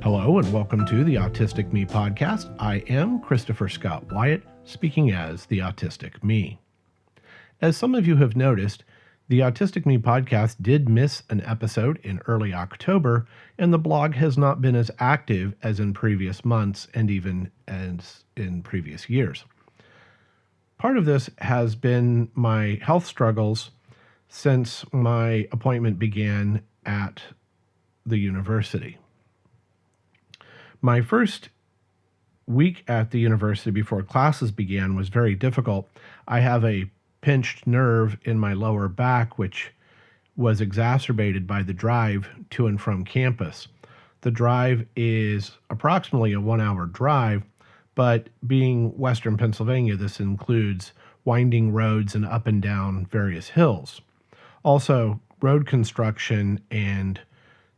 Hello and welcome to the Autistic Me podcast. I am Christopher Scott Wyatt, speaking as the Autistic Me. As some of you have noticed, the Autistic Me podcast did miss an episode in early October, and the blog has not been as active as in previous months and even as in previous years. Part of this has been my health struggles since my appointment began at the university. My first week at the university before classes began was very difficult. I have a pinched nerve in my lower back, which was exacerbated by the drive to and from campus. The drive is approximately a 1-hour drive, but being Western Pennsylvania, this includes winding roads and up and down various hills. Also, road construction and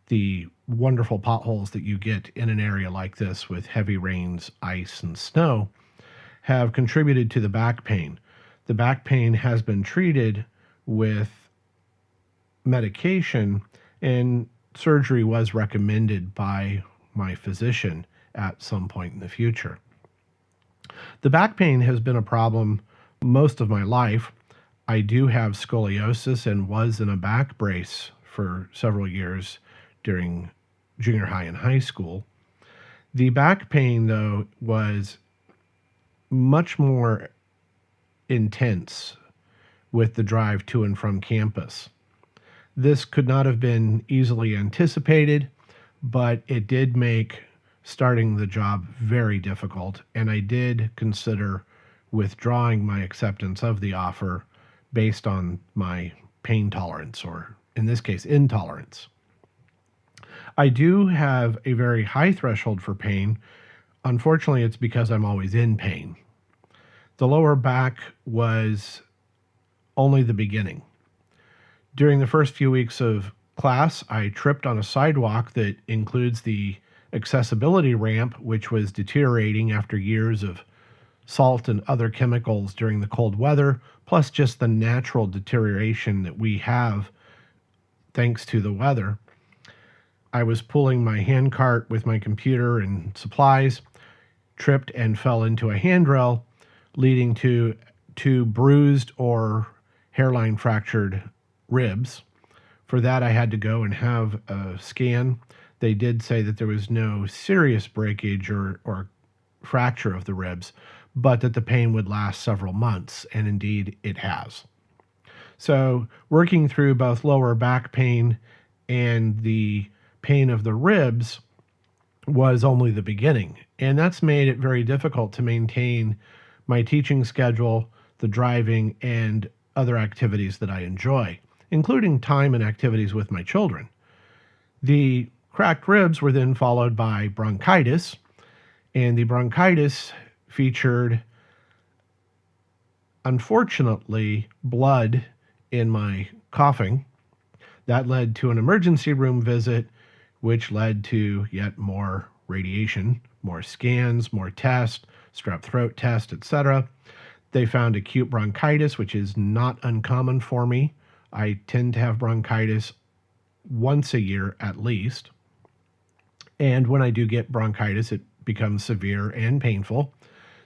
the wonderful potholes that you get in an area like this with heavy rains, ice, and snow have contributed to the back pain. The back pain has been treated with medication, and surgery was recommended by my physician at some point in the future. The back pain has been a problem most of my life. I do have scoliosis and was in a back brace for several years during junior high and high school. The back pain, though, was much more intense with the drive to and from campus. This could not have been easily anticipated, but it did make starting the job very difficult, and I did consider withdrawing my acceptance of the offer based on my pain tolerance, or in this case, intolerance. I do have a very high threshold for pain. Unfortunately, it's because I'm always in pain. The lower back was only the beginning. During the first few weeks of class, I tripped on a sidewalk that includes the accessibility ramp, which was deteriorating after years of salt and other chemicals during the cold weather, plus just the natural deterioration that we have thanks to the weather. I was pulling my handcart with my computer and supplies, tripped and fell into a handrail, leading to 2 bruised or hairline fractured ribs. For that, I had to go and have a scan. They did say that there was no serious breakage or fracture of the ribs, but that the pain would last several months, and indeed it has. So working through both lower back pain and the pain of the ribs was only the beginning, and that's made it very difficult to maintain my teaching schedule, the driving, and other activities that I enjoy, including time and activities with my children. The cracked ribs were then followed by bronchitis, and the bronchitis featured, unfortunately, blood in my coughing. That led to an emergency room visit, which led to yet more radiation, more scans, more tests, strep throat test, etc. They found acute bronchitis, which is not uncommon for me. I tend to have bronchitis once a year at least. And when I do get bronchitis, it becomes severe and painful.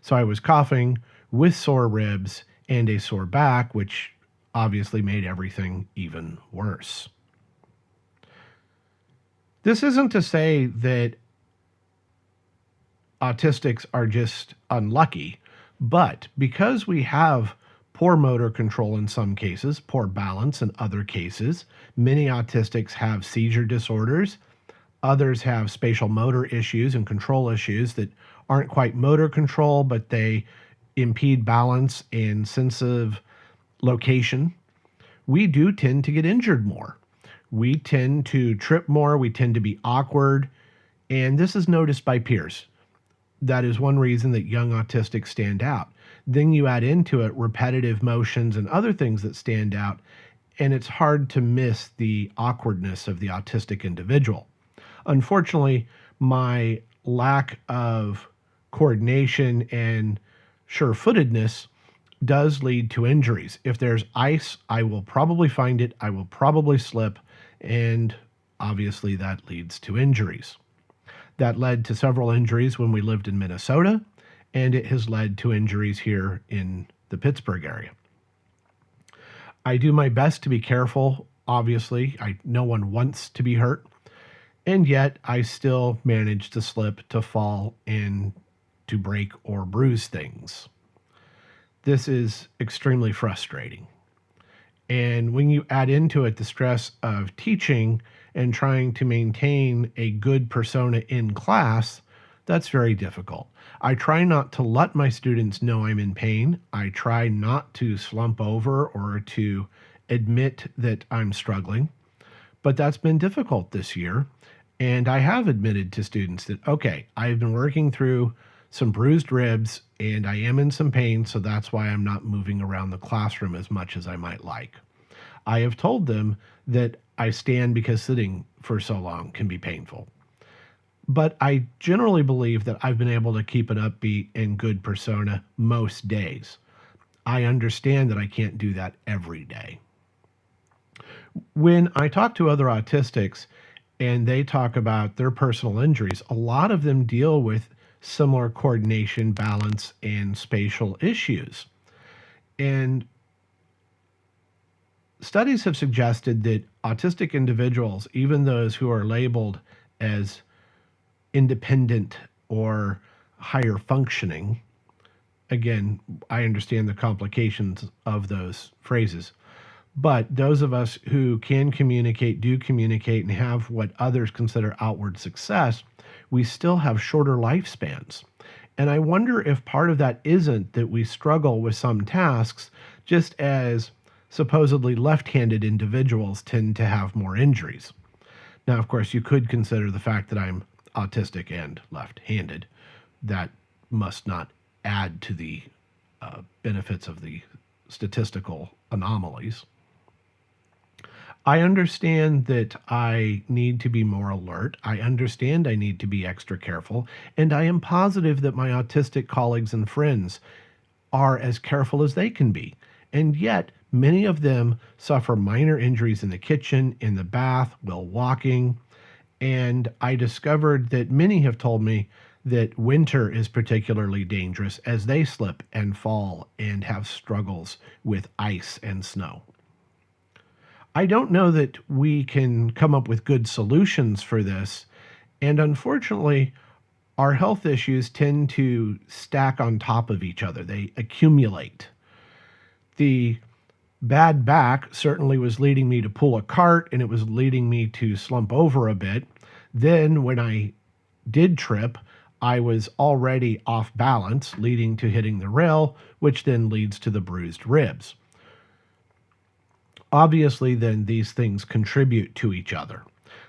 So I was coughing with sore ribs and a sore back, which obviously made everything even worse. This isn't to say that autistics are just unlucky, but because we have poor motor control in some cases, poor balance in other cases, many autistics have seizure disorders, others have spatial motor issues and control issues that aren't quite motor control, but they impede balance and sense of location. We do tend to get injured more. We tend to trip more, we tend to be awkward, and this is noticed by peers. That is one reason that young autistics stand out. Then you add into it repetitive motions and other things that stand out, and it's hard to miss the awkwardness of the autistic individual. Unfortunately, my lack of coordination and sure-footedness does lead to injuries. If there's ice, I will probably find it, I will probably slip, and obviously that leads to injuries. That led to several injuries when we lived in Minnesota, and it has led to injuries here in the Pittsburgh area. I do my best to be careful, obviously. No one wants to be hurt, and yet I still manage to slip, to fall, and to break or bruise things. This is extremely frustrating. And when you add into it the stress of teaching and trying to maintain a good persona in class, that's very difficult. I try not to let my students know I'm in pain. I try not to slump over or to admit that I'm struggling. But that's been difficult this year. And I have admitted to students that, okay, I've been working through some bruised ribs and I am in some pain, so that's why I'm not moving around the classroom as much as I might like. I have told them that I stand because sitting for so long can be painful. But I generally believe that I've been able to keep an upbeat and good persona most days. I understand that I can't do that every day. When I talk to other autistics and they talk about their personal injuries, a lot of them deal with similar coordination, balance, and spatial issues. And studies have suggested that autistic individuals, even those who are labeled as independent or higher functioning, again, I understand the complications of those phrases, but those of us who can communicate, do communicate, and have what others consider outward success, we still have shorter lifespans. And I wonder if part of that isn't that we struggle with some tasks, just as supposedly left-handed individuals tend to have more injuries. Now, of course, you could consider the fact that I'm autistic and left-handed. That must not add to the benefits of the statistical anomalies. I understand that I need to be more alert. I understand I need to be extra careful. And I am positive that my autistic colleagues and friends are as careful as they can be. And yet, many of them suffer minor injuries in the kitchen, in the bath, while walking. And I discovered that many have told me that winter is particularly dangerous as they slip and fall and have struggles with ice and snow. I don't know that we can come up with good solutions for this. And unfortunately, our health issues tend to stack on top of each other. They accumulate. The bad back certainly was leading me to pull a cart, and it was leading me to slump over a bit. Then when I did trip, I was already off balance, leading to hitting the rail, which then leads to the bruised ribs. Obviously, then these things contribute to each other.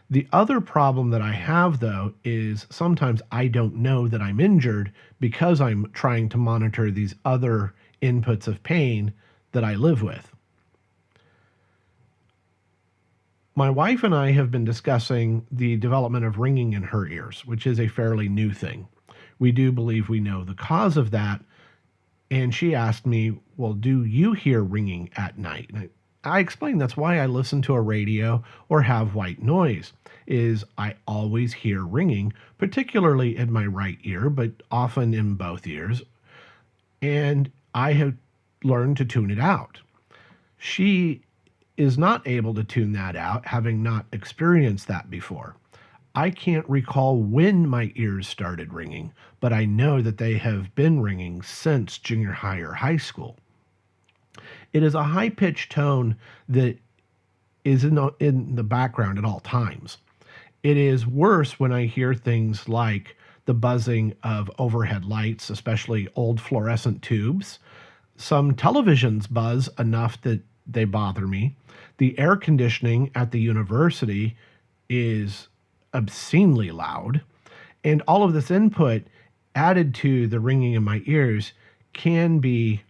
The other problem that I have, though, is sometimes I don't know that I'm injured because I'm trying to monitor these other inputs of pain that I live with. My wife and I have been discussing the development of ringing in her ears, which is a fairly new thing. We do believe we know the cause of that. And she asked me, well, do you hear ringing at night? And I explained that's why I listen to a radio or have white noise, is I always hear ringing, particularly in my right ear, but often in both ears. And I have learned to tune it out. She is not able to tune that out, having not experienced that before. I can't recall when my ears started ringing, but I know that they have been ringing since junior high or high school. It is a high-pitched tone that is in the background at all times. It is worse when I hear things like the buzzing of overhead lights, especially old fluorescent tubes. Some televisions buzz enough that they bother me. The air conditioning at the university is obscenely loud. And all of this input added to the ringing in my ears can be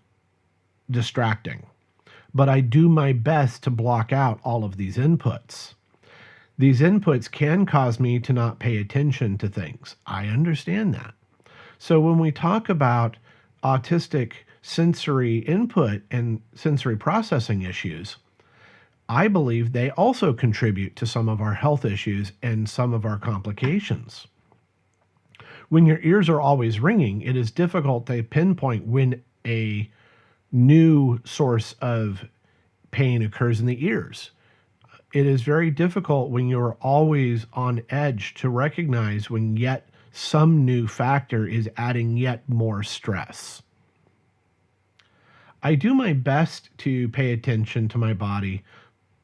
distracting. But I do my best to block out all of these inputs. These inputs can cause me to not pay attention to things. I understand that. So when we talk about autistic sensory input and sensory processing issues, I believe they also contribute to some of our health issues and some of our complications. When your ears are always ringing, it is difficult to pinpoint when a new source of pain occurs in the ears. It is very difficult when you're always on edge to recognize when yet some new factor is adding yet more stress. I do my best to pay attention to my body,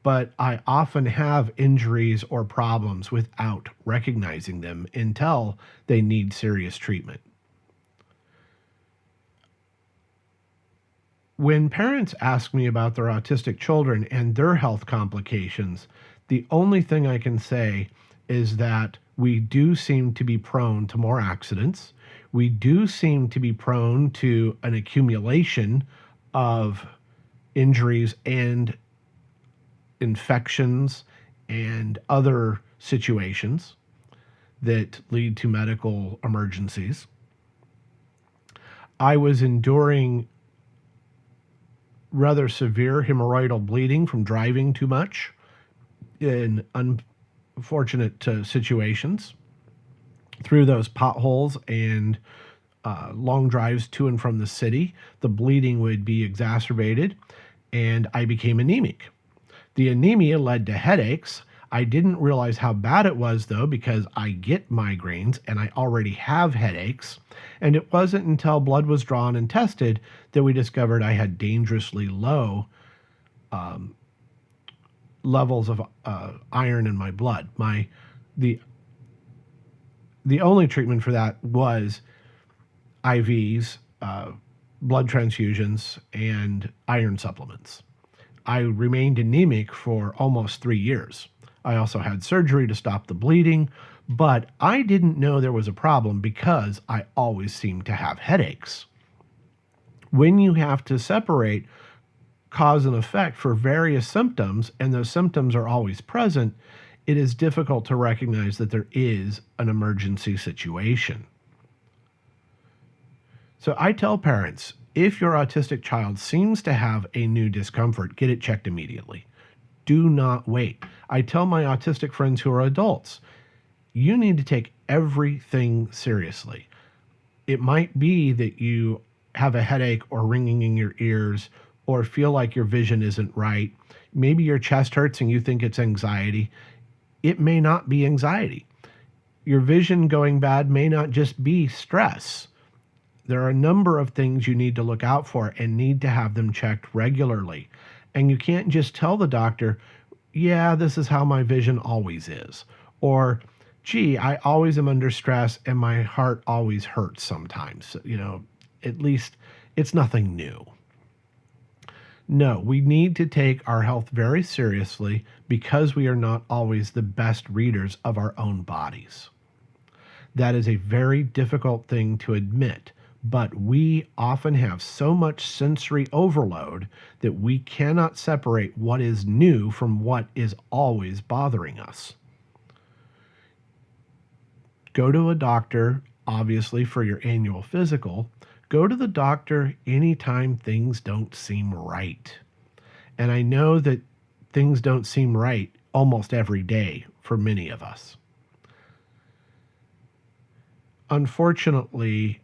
but I often have injuries or problems without recognizing them until they need serious treatment. When parents ask me about their autistic children and their health complications, the only thing I can say is that we do seem to be prone to more accidents. We do seem to be prone to an accumulation of injuries and infections and other situations that lead to medical emergencies. I was enduring rather severe hemorrhoidal bleeding from driving too much in unfortunate situations through those potholes and long drives to and from the city. The bleeding would be exacerbated, and I became anemic. The anemia led to headaches. I didn't realize how bad it was, though, because I get migraines and I already have headaches. And it wasn't until blood was drawn and tested that we discovered I had dangerously low levels of iron in my blood. The only treatment for that was IVs, blood transfusions, and iron supplements. I remained anemic for almost 3 years. I also had surgery to stop the bleeding, but I didn't know there was a problem because I always seemed to have headaches. When you have to separate cause and effect for various symptoms, and those symptoms are always present, it is difficult to recognize that there is an emergency situation. So I tell parents, if your autistic child seems to have a new discomfort, get it checked immediately. Do not wait. I tell my autistic friends who are adults, you need to take everything seriously. It might be that you have a headache or ringing in your ears or feel like your vision isn't right. Maybe your chest hurts and you think it's anxiety. It may not be anxiety. Your vision going bad may not just be stress. There are a number of things you need to look out for and need to have them checked regularly. And you can't just tell the doctor, yeah, this is how my vision always is. Or, gee, I always am under stress and my heart always hurts sometimes. At least it's nothing new. No, we need to take our health very seriously because we are not always the best readers of our own bodies. That is a very difficult thing to admit. But we often have so much sensory overload that we cannot separate what is new from what is always bothering us. Go to a doctor, obviously, for your annual physical. Go to the doctor anytime things don't seem right. And I know that things don't seem right almost every day for many of us. Unfortunately,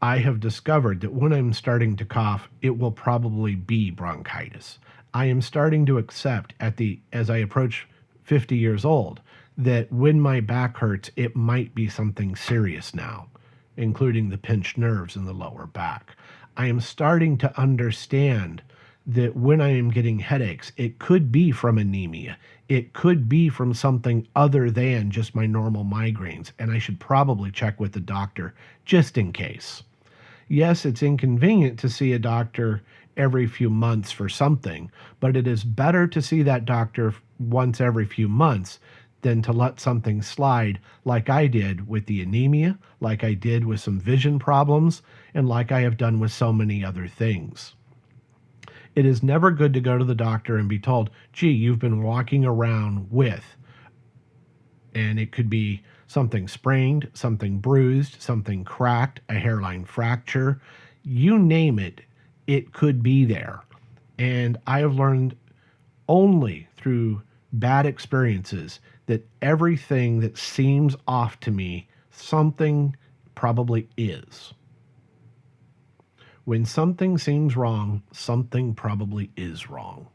I have discovered that when I'm starting to cough, it will probably be bronchitis. I am starting to accept as I approach 50 years old, that when my back hurts, it might be something serious now, including the pinched nerves in the lower back. I am starting to understand that when I am getting headaches, it could be from anemia. It could be from something other than just my normal migraines, and I should probably check with the doctor just in case. Yes, it's inconvenient to see a doctor every few months for something, but it is better to see that doctor once every few months than to let something slide like I did with the anemia, like I did with some vision problems, and like I have done with so many other things. It is never good to go to the doctor and be told, gee, you've been walking around with, and it could be something sprained, something bruised, something cracked, a hairline fracture, you name it, it could be there. And I have learned only through bad experiences that everything that seems off to me, something probably is. When something seems wrong, something probably is wrong.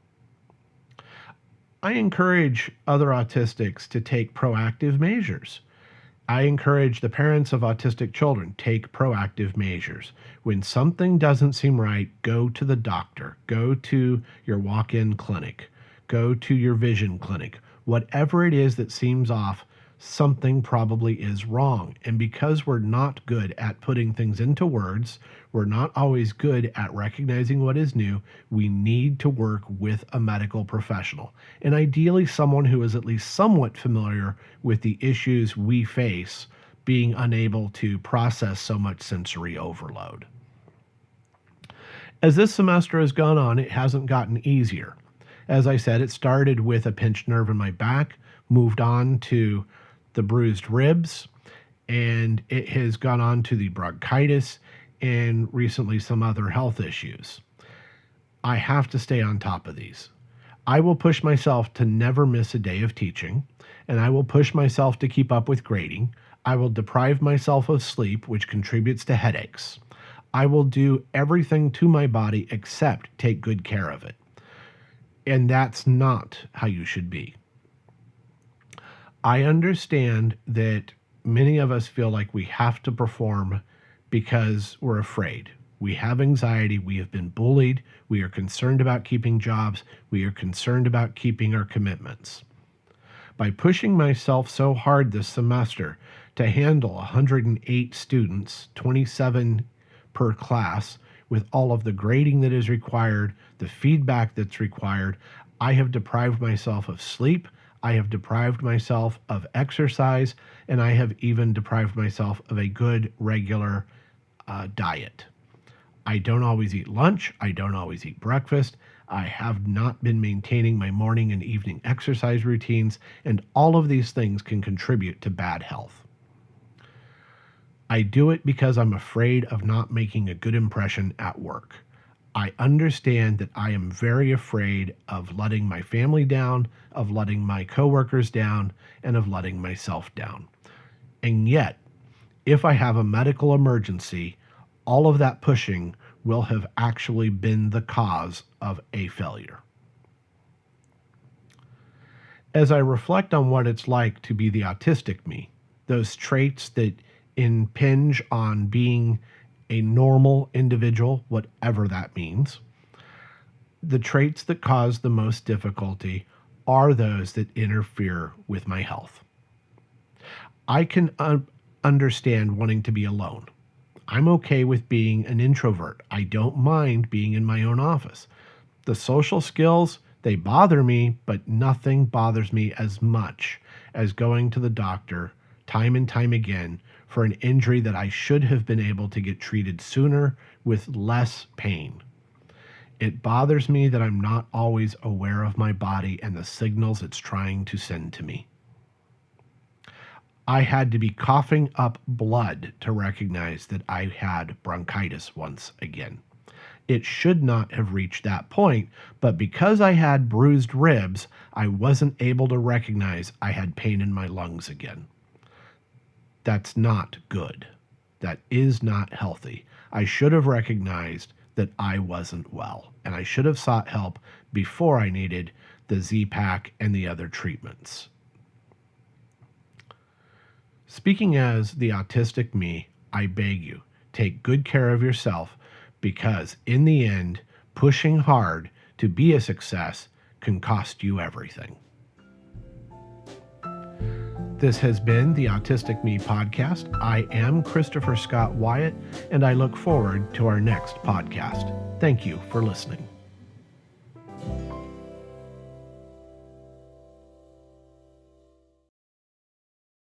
I encourage other autistics to take proactive measures. I encourage the parents of autistic children, take proactive measures. When something doesn't seem right, go to the doctor, go to your walk-in clinic, go to your vision clinic. Whatever it is that seems off, something probably is wrong. And because we're not good at putting things into words, we're not always good at recognizing what is new, we need to work with a medical professional. And ideally someone who is at least somewhat familiar with the issues we face, being unable to process so much sensory overload. As this semester has gone on, it hasn't gotten easier. As I said, it started with a pinched nerve in my back, moved on to the bruised ribs, and it has gone on to the bronchitis and recently some other health issues. I have to stay on top of these. I will push myself to never miss a day of teaching, and I will push myself to keep up with grading. I will deprive myself of sleep, which contributes to headaches. I will do everything to my body except take good care of it. And that's not how you should be. I understand that many of us feel like we have to perform because we're afraid. We have anxiety. We have been bullied. We are concerned about keeping jobs. We are concerned about keeping our commitments. By pushing myself so hard this semester to handle 108 students, 27 per class, with all of the grading that is required, the feedback that's required, I have deprived myself of sleep. I have deprived myself of exercise, and I have even deprived myself of a good, regular diet. I don't always eat lunch. I don't always eat breakfast. I have not been maintaining my morning and evening exercise routines, and all of these things can contribute to bad health. I do it because I'm afraid of not making a good impression at work. I understand that I am very afraid of letting my family down, of letting my coworkers down, and of letting myself down. And yet, if I have a medical emergency, all of that pushing will have actually been the cause of a failure. As I reflect on what it's like to be the autistic me, those traits that impinge on being a normal individual, whatever that means, the traits that cause the most difficulty are those that interfere with my health. I can understand wanting to be alone. I'm okay with being an introvert. I don't mind being in my own office. The social skills, they bother me, but nothing bothers me as much as going to the doctor time and time again for an injury that I should have been able to get treated sooner with less pain. It bothers me that I'm not always aware of my body and the signals it's trying to send to me. I had to be coughing up blood to recognize that I had bronchitis once again. It should not have reached that point, but because I had bruised ribs, I wasn't able to recognize I had pain in my lungs again. That's not good. That is not healthy. I should have recognized that I wasn't well, and I should have sought help before I needed the Z-Pak and the other treatments. Speaking as the autistic me, I beg you, take good care of yourself, because in the end, pushing hard to be a success can cost you everything. This has been the Autistic Me podcast. I am Christopher Scott Wyatt, and I look forward to our next podcast. Thank you for listening.